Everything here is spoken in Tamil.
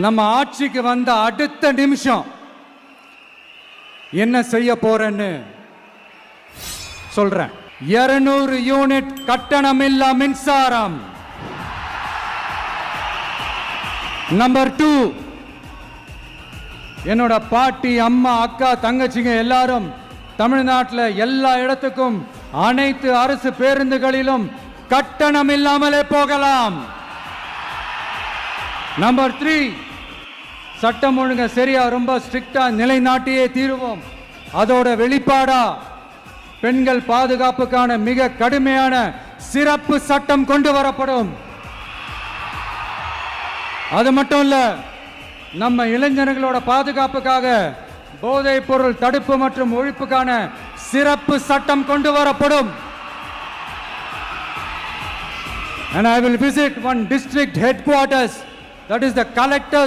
நம்ம ஆட்சிக்கு வந்த அடுத்த நிமிஷம் என்ன செய்ய போறேன்னு சொல்றேன். 200 யூனிட் கட்டணமில்லா மின்சாரம். நம்பர் 2, என்னோட பாட்டி, அம்மா, அக்கா, தங்கச்சிங்க எல்லாரும் தமிழ்நாட்டில் எல்லா இடத்துக்கும் அனைத்து அரசு பேருந்துகளிலும் கட்டணம் இல்லாமலே போகலாம். நம்பர் 3, சட்டம் ஒழுங்க சரியா ரொம்ப ஸ்ட்ரிக்டா நிலைநாட்டியே தீருவோம். அதோட வெளிப்பாடா பெண்கள் பாதுகாப்புக்கான மிக கடுமையான சிறப்பு சட்டம் கொண்டு வரப்படும். அது மட்டும் இல்ல, நம்ம இளைஞர்களோட பாதுகாப்புக்காக போதைப் பொருள் தடுப்பு மற்றும் ஒழிப்புக்கான சிறப்பு சட்டம் கொண்டு வரப்படும். And I will visit one district headquarters, that is the collectors